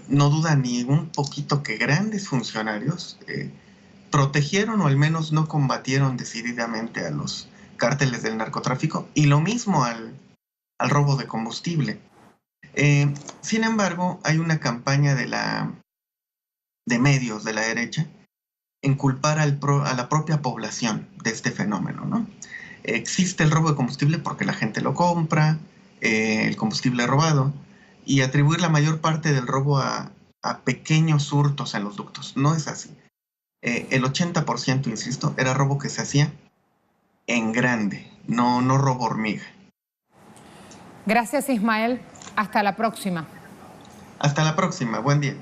no duda ni un poquito que grandes funcionarios protegieron o al menos no combatieron decididamente a los cárteles del narcotráfico y lo mismo al robo de combustible. Sin embargo, hay una campaña de medios de la derecha en culpar a la propia población de este fenómeno, ¿no? Existe el robo de combustible porque la gente lo compra, el combustible robado, y atribuir la mayor parte del robo a pequeños hurtos en los ductos. No es así. El 80%, insisto, era robo que se hacía en grande, no robo hormiga. Gracias, Ismael. Hasta la próxima. Hasta la próxima. Buen día.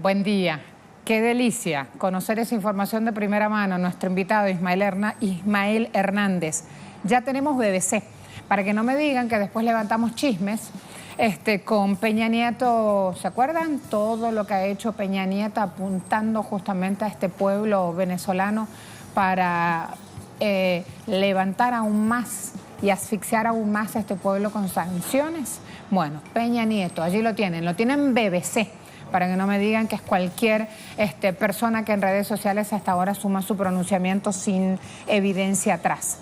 Buen día. Qué delicia conocer esa información de primera mano. Nuestro invitado Ismael Hernández. Ya tenemos BBC, para que no me digan que después levantamos chismes. Con Peña Nieto, ¿se acuerdan? Todo lo que ha hecho Peña Nieto apuntando justamente a este pueblo venezolano para levantar aún más y asfixiar aún más a este pueblo con sanciones. Bueno, Peña Nieto, allí lo tienen BBC, para que no me digan que es cualquier persona que en redes sociales hasta ahora suma su pronunciamiento sin evidencia atrás.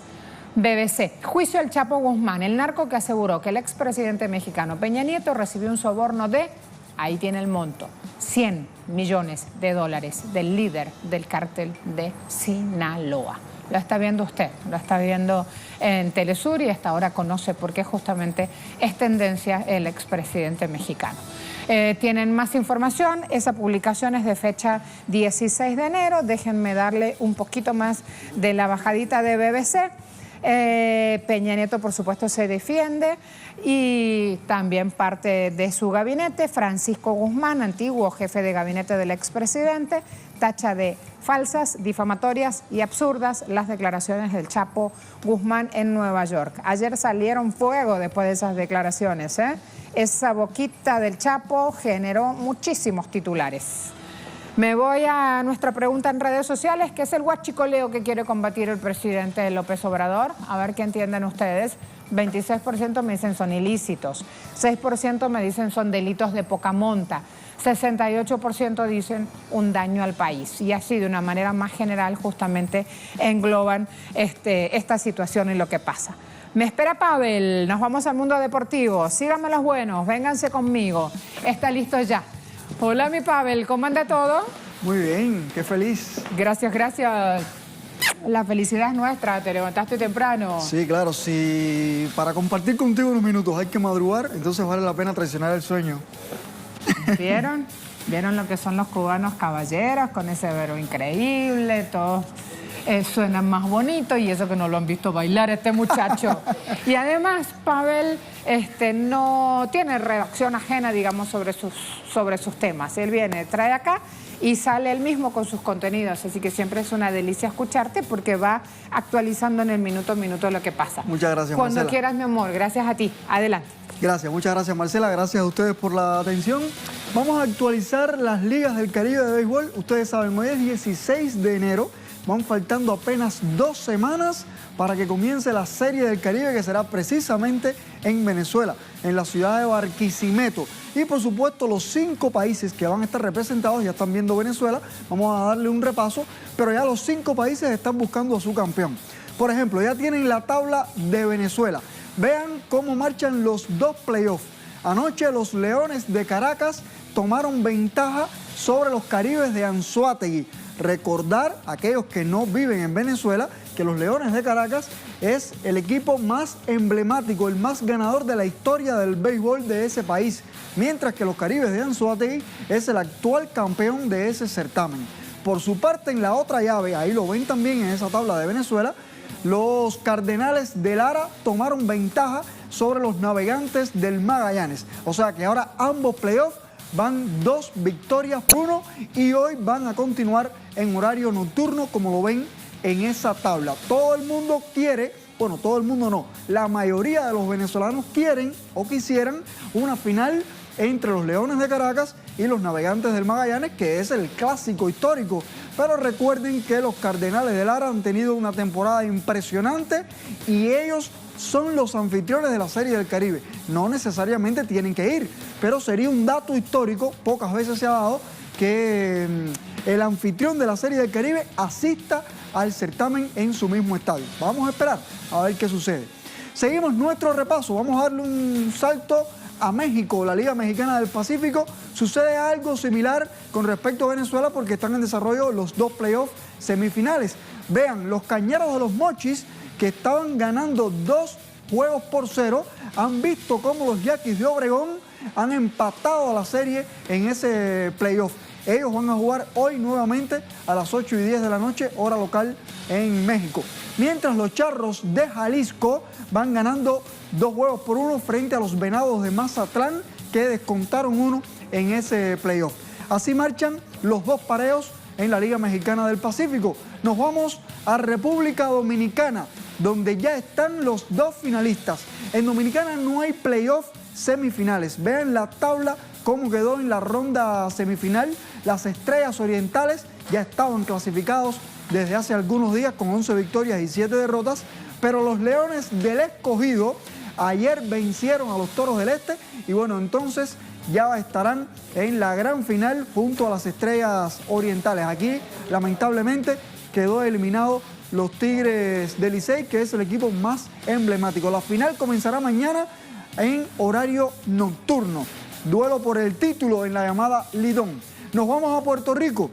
BBC, juicio al Chapo Guzmán, el narco que aseguró que el expresidente mexicano Peña Nieto recibió un soborno de, ahí tiene el monto, $100 millones del líder del cártel de Sinaloa. Lo está viendo usted, lo está viendo en Telesur y hasta ahora conoce por qué justamente es tendencia el expresidente mexicano. Tienen más información, esa publicación es de fecha 16 de enero, déjenme darle un poquito más de la bajadita de BBC. Peña Nieto, por supuesto, se defiende y también parte de su gabinete, Francisco Guzmán, antiguo jefe de gabinete del expresidente, tacha de falsas, difamatorias y absurdas las declaraciones del Chapo Guzmán en Nueva York. Ayer salieron fuego después de esas declaraciones, Esa boquita del Chapo generó muchísimos titulares. Me voy a nuestra pregunta en redes sociales, que es el huachicoleo que quiere combatir el presidente López Obrador. A ver qué entienden ustedes. 26% me dicen son ilícitos, 6% me dicen son delitos de poca monta, 68% dicen un daño al país. Y así, de una manera más general, justamente engloban esta situación y lo que pasa. Me espera Pavel, nos vamos al mundo deportivo. Síganme los buenos, vénganse conmigo. Está listo ya. Hola, mi Pavel, ¿cómo anda todo? Muy bien, qué feliz. Gracias, gracias. La felicidad es nuestra, te levantaste temprano. Sí, claro, si para compartir contigo unos minutos hay que madrugar, entonces vale la pena traicionar el sueño. ¿Vieron? ¿Vieron lo que son los cubanos caballeros con ese verbo increíble? Todos suenan más bonito y eso que no lo han visto bailar este muchacho. Y además, Pavel no tiene redacción ajena, digamos, sobre sus temas. Él viene, trae acá y sale él mismo con sus contenidos. Así que siempre es una delicia escucharte porque va actualizando en el minuto a minuto lo que pasa. Muchas gracias, Cuando Marcela. quieras, mi amor. Gracias a ti. Adelante. Gracias, muchas gracias, Marcela. Gracias a ustedes por la atención. Vamos a actualizar las ligas del Caribe de béisbol. Ustedes saben, hoy es 16 de enero. Van faltando apenas 2 semanas para que comience la Serie del Caribe, que será precisamente en Venezuela, en la ciudad de Barquisimeto. Y por supuesto los 5 países que van a estar representados, ya están viendo Venezuela, vamos a darle un repaso, pero ya los 5 países están buscando a su campeón. Por ejemplo, ya tienen la tabla de Venezuela. Vean cómo marchan los 2 playoffs. Anoche los Leones de Caracas tomaron ventaja sobre los Caribes de Anzoátegui. Recordar a aquellos que no viven en Venezuela que los Leones de Caracas es el equipo más emblemático, el más ganador de la historia del béisbol de ese país, mientras que los Caribes de Anzoátegui es el actual campeón de ese certamen. Por su parte, en la otra llave, ahí lo ven también en esa tabla de Venezuela, los Cardenales de Lara tomaron ventaja sobre los Navegantes del Magallanes. O sea que ahora ambos playoffs van 2 victorias por 1 y hoy van a continuar en horario nocturno, como lo ven en esa tabla. Todo el mundo quiere, bueno, todo el mundo no, la mayoría de los venezolanos quieren o quisieran una final entre los Leones de Caracas y los Navegantes del Magallanes, que es el clásico histórico. Pero recuerden que los Cardenales de Lara han tenido una temporada impresionante y ellos son los anfitriones de la Serie del Caribe. No necesariamente tienen que ir, pero sería un dato histórico, pocas veces se ha dado, que el anfitrión de la Serie del Caribe asista al certamen en su mismo estadio. Vamos a esperar a ver qué sucede. Seguimos nuestro repaso, vamos a darle un salto a México, la Liga Mexicana del Pacífico. Sucede algo similar con respecto a Venezuela porque están en desarrollo los 2 playoffs semifinales. Vean, los Cañeros de los Mochis, que estaban ganando 2 juegos por 0, han visto cómo los Yaquis de Obregón han empatado a la serie en ese playoff. Ellos van a jugar hoy nuevamente a las 8:10 de la noche, hora local en México. Mientras los Charros de Jalisco van ganando 2 juegos por 1 frente a los Venados de Mazatlán, que descontaron 1 en ese playoff. Así marchan los 2 pareos en la Liga Mexicana del Pacífico. Nos vamos a República Dominicana, donde ya están los 2 finalistas. En Dominicana no hay playoff semifinales. Vean la tabla cómo quedó en la ronda semifinal. Las Estrellas Orientales ya estaban clasificados desde hace algunos días con 11 victorias y 7 derrotas, pero los Leones del Escogido ayer vencieron a los Toros del Este y bueno, entonces ya estarán en la gran final junto a las Estrellas Orientales. Aquí, lamentablemente, quedó eliminado los Tigres del Licey, que es el equipo más emblemático. La final comenzará mañana en horario nocturno. Duelo por el título en la llamada Lidón. Nos vamos a Puerto Rico.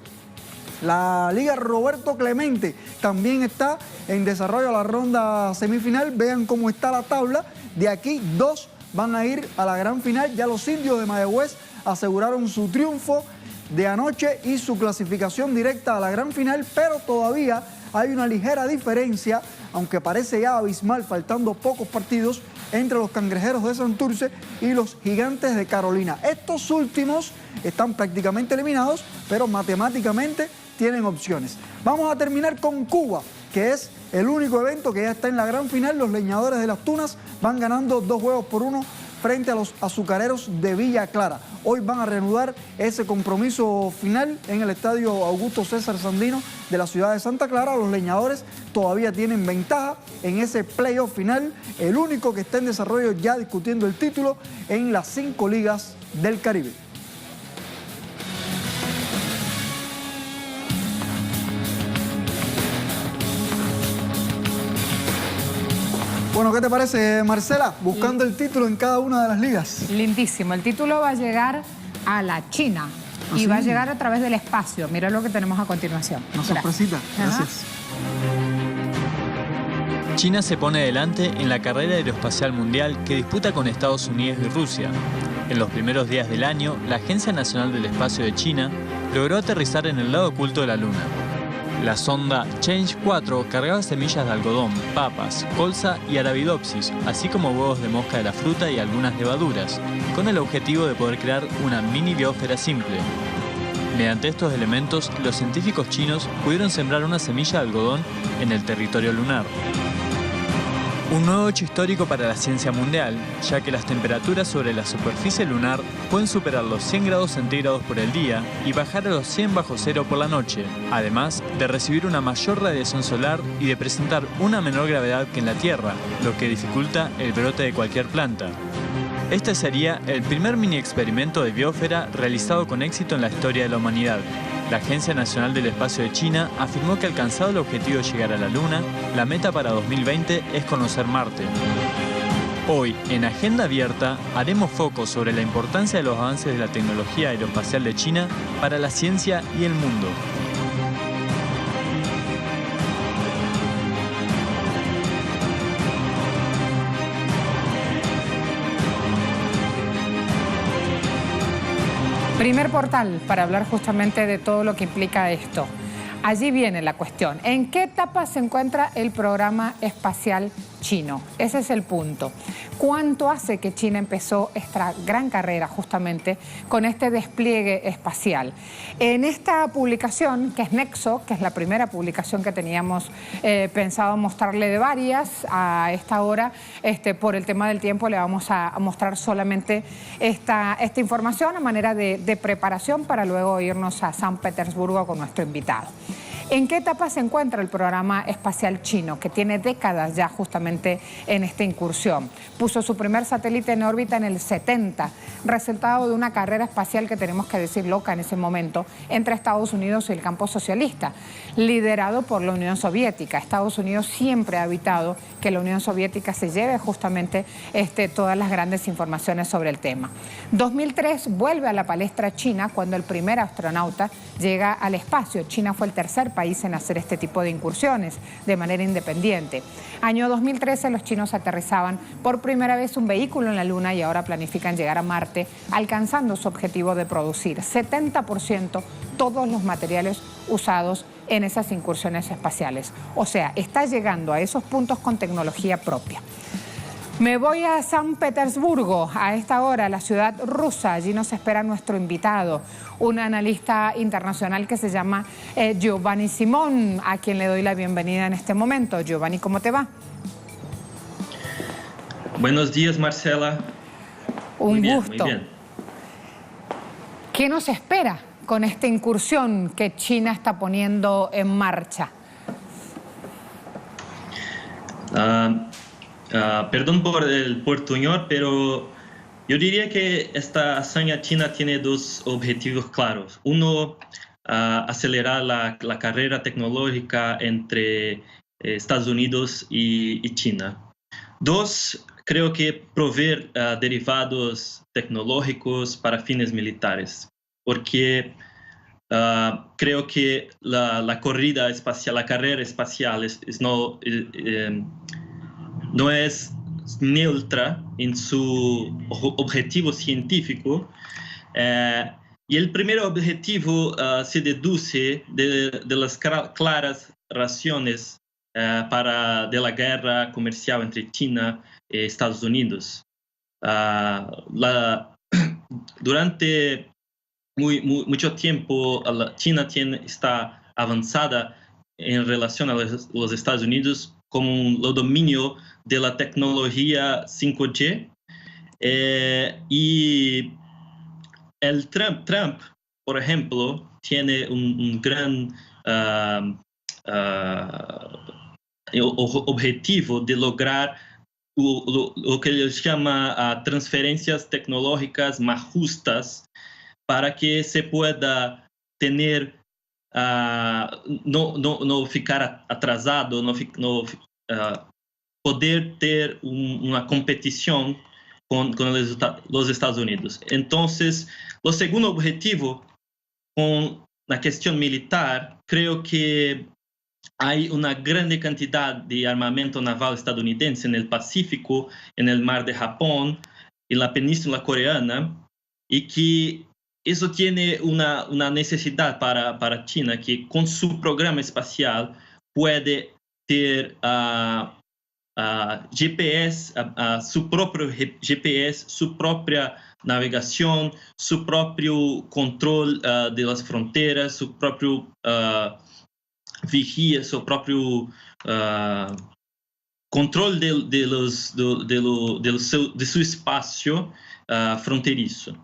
La Liga Roberto Clemente también está en desarrollo a la ronda semifinal. Vean cómo está la tabla. De aquí 2 van a ir a la gran final. Ya los Indios de Mayagüez aseguraron su triunfo de anoche y su clasificación directa a la gran final, pero todavía hay una ligera diferencia, aunque parece ya abismal, faltando pocos partidos, entre los Cangrejeros de Santurce y los Gigantes de Carolina. Estos últimos están prácticamente eliminados, pero matemáticamente tienen opciones. Vamos a terminar con Cuba, que es el único evento que ya está en la gran final. Los Leñadores de las Tunas van ganando 2 juegos por 1 frente a los Azucareros de Villa Clara. Hoy van a reanudar ese compromiso final en el estadio Augusto César Sandino de la ciudad de Santa Clara. Los Leñadores todavía tienen ventaja en ese playoff final, el único que está en desarrollo ya discutiendo el título en las 5 ligas del Caribe. Bueno, ¿qué te parece, Marcela? Buscando el título en cada una de las ligas. Lindísimo. El título va a llegar a la China y va a llegar a través del espacio. Mira lo que tenemos a continuación. Una sorpresita. Gracias. China se pone delante en la carrera aeroespacial mundial que disputa con Estados Unidos y Rusia. En los primeros días del año, la Agencia Nacional del Espacio de China logró aterrizar en el lado oculto de la Luna. La sonda Change 4 cargaba semillas de algodón, papas, colza y arabidopsis, así como huevos de mosca de la fruta y algunas levaduras, con el objetivo de poder crear una mini biosfera simple. Mediante estos elementos, los científicos chinos pudieron sembrar una semilla de algodón en el territorio lunar. Un nuevo hecho histórico para la ciencia mundial, ya que las temperaturas sobre la superficie lunar pueden superar los 100 grados centígrados por el día y bajar a los 100 bajo cero por la noche, además de recibir una mayor radiación solar y de presentar una menor gravedad que en la Tierra, lo que dificulta el brote de cualquier planta. Este sería el primer mini experimento de biosfera realizado con éxito en la historia de la humanidad. La Agencia Nacional del Espacio de China afirmó que alcanzado el objetivo de llegar a la Luna, la meta para 2020 es conocer Marte. Hoy, en Agenda Abierta, haremos foco sobre la importancia de los avances de la tecnología aeroespacial de China para la ciencia y el mundo. Primer portal para hablar justamente de todo lo que implica esto. allí viene la cuestión. ¿En qué etapa se encuentra el programa espacial chino? Ese es el punto. ¿Cuánto hace que China empezó esta gran carrera justamente con este despliegue espacial? En esta publicación, que es Nexo, que es la primera publicación que teníamos pensado mostrarle de varias, a esta hora, por el tema del tiempo, le vamos a mostrar solamente esta información a manera de preparación para luego irnos a San Petersburgo con nuestro invitado. ¿En qué etapa se encuentra el programa espacial chino, que tiene décadas ya justamente en esta incursión? Puso su primer satélite en órbita en el 70, resultado de una carrera espacial que tenemos que decir loca en ese momento, entre Estados Unidos y el campo socialista, liderado por la Unión Soviética. Estados Unidos siempre ha evitado que la Unión Soviética se lleve justamente todas las grandes informaciones sobre el tema. 2003 vuelve a la palestra China cuando el primer astronauta llega al espacio. China fue el tercer país en hacer este tipo de incursiones de manera independiente. Año 2013 los chinos aterrizaban por primera vez un vehículo en la Luna y ahora planifican llegar a Marte, alcanzando su objetivo de producir 70% todos los materiales usados en esas incursiones espaciales. O sea, está llegando a esos puntos con tecnología propia. Me voy a San Petersburgo, a esta hora, la ciudad rusa. Allí nos espera nuestro invitado, un analista internacional que se llama Giovanni Simón, a quien le doy la bienvenida en este momento. Giovanni, ¿cómo te va? Buenos días, Marcela. Un gusto. Muy bien. ¿Qué nos espera con esta incursión que China está poniendo en marcha? Perdón por el portuñol, pero yo diría que esta hazaña china tiene dos objetivos claros. Uno, acelerar la carrera tecnológica entre Estados Unidos y China. Dos, creo que proveer derivados tecnológicos para fines militares, porque creo que la corrida espacial, la carrera espacial no es neutra en su objetivo científico, y el primer objetivo se deduce de las claras razones de la guerra comercial entre China y Estados Unidos. Durante mucho tiempo China está avanzada en relación a los Estados Unidos con el dominio de la tecnología 5G, y el Trump, por ejemplo, tiene un gran objetivo de lograr lo que él llama transferencias tecnológicas más justas para que se pueda tener, no ficar atrasado, poder ter una competición con los Estados Unidos. Entonces, el segundo objetivo con la cuestión militar, creo que hay una grande cantidad de armamento naval estadounidense en el Pacífico, en el mar de Japón, en la península coreana, y que eso tiene una necesidad para China, que con su programa espacial puede ter GPS, su propio GPS, su propia navegación, su propio control de las fronteras, su propio vigía, su propio control de su espacio fronterizo.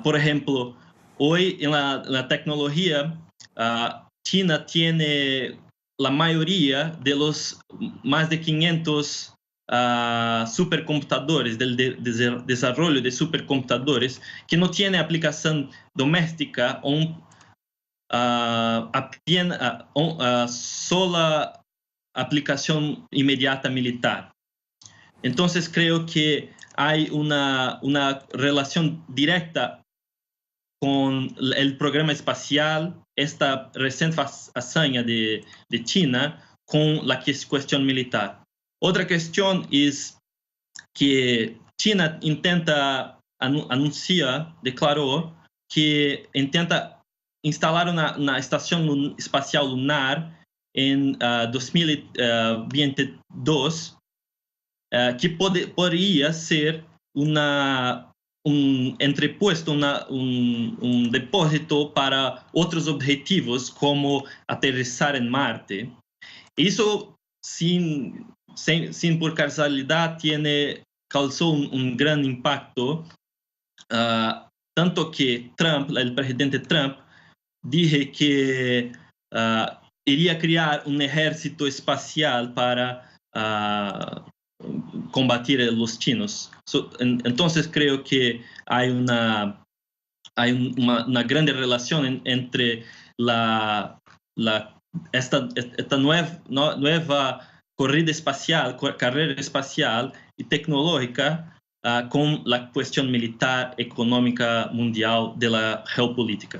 Por ejemplo, hoy en la tecnología, China tiene la mayoría de los más de 500 supercomputadores, del desarrollo de supercomputadores, que no tiene aplicación doméstica o sola aplicación inmediata militar. Entonces creo que hay una relación directa con el programa espacial, esta reciente hazaña de China, con la cuestión militar. Otra cuestión es que China declaró que intenta instalar una estación espacial lunar en 2022, que podría ser un entrepuesto, un depósito para otros objetivos como aterrizar en Marte. Eso, sin por casualidad, causó un gran impacto, tanto que el presidente Trump, dije que iría crear un ejército espacial para combatir a los chinos. Entonces creo que hay una grande relación entre esta nueva carrera espacial y tecnológica con la cuestión militar, económica, mundial de la geopolítica.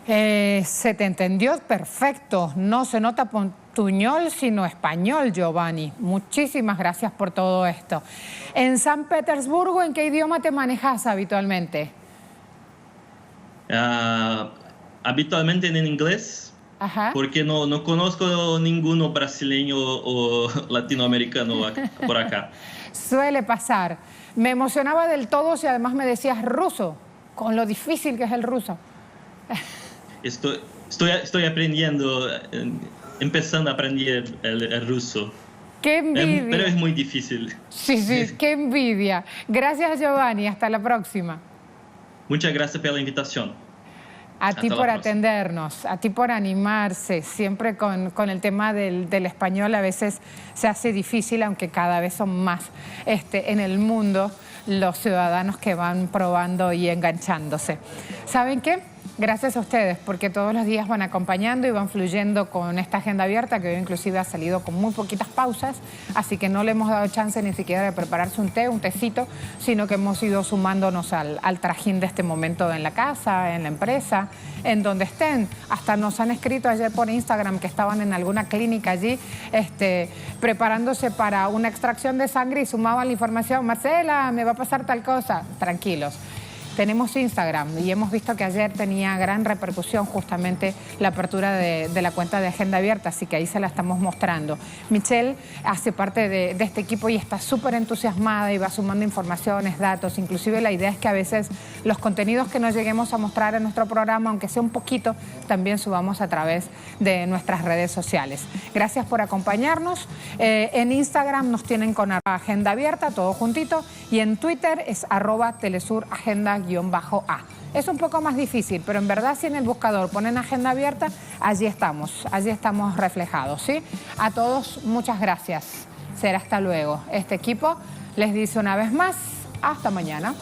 Se te entendió perfecto. No se nota portuñol, sino español, Giovanni. Muchísimas gracias por todo esto. En San Petersburgo, ¿en qué idioma te manejas habitualmente? Habitualmente en inglés. Ajá. Porque no conozco ninguno brasileño o latinoamericano por acá. Suele pasar. Me emocionaba del todo si además me decías ruso, con lo difícil que es el ruso. Estoy aprendiendo, empezando a aprender el ruso. ¡Qué envidia! Pero es muy difícil. Sí, qué envidia. Gracias, Giovanni. Hasta la próxima. Muchas gracias por la invitación. A ti por atendernos, a ti por animarse. Siempre con el tema del español a veces se hace difícil, aunque cada vez son más en el mundo los ciudadanos que van probando y enganchándose. ¿Saben qué? Gracias a ustedes, porque todos los días van acompañando y van fluyendo con esta agenda abierta, que hoy inclusive ha salido con muy poquitas pausas, así que no le hemos dado chance ni siquiera de prepararse un tecito, sino que hemos ido sumándonos al trajín de este momento en la casa, en la empresa, en donde estén. Hasta nos han escrito ayer por Instagram que estaban en alguna clínica allí preparándose para una extracción de sangre y sumaban la información: Marcela, me va a pasar tal cosa. Tranquilos. Tenemos Instagram y hemos visto que ayer tenía gran repercusión justamente la apertura de la cuenta de Agenda Abierta, así que ahí se la estamos mostrando. Michelle hace parte de este equipo y está súper entusiasmada y va sumando informaciones, datos. Inclusive la idea es que a veces los contenidos que nos lleguemos a mostrar en nuestro programa, aunque sea un poquito, también subamos a través de nuestras redes sociales. Gracias por acompañarnos. En Instagram nos tienen con Agenda Abierta, todo juntito, y en Twitter es @telesuragenda_a. Es un poco más difícil, pero en verdad si en el buscador ponen Agenda Abierta, allí estamos reflejados, ¿sí? A todos, muchas gracias. Será hasta luego. Este equipo les dice una vez más, hasta mañana.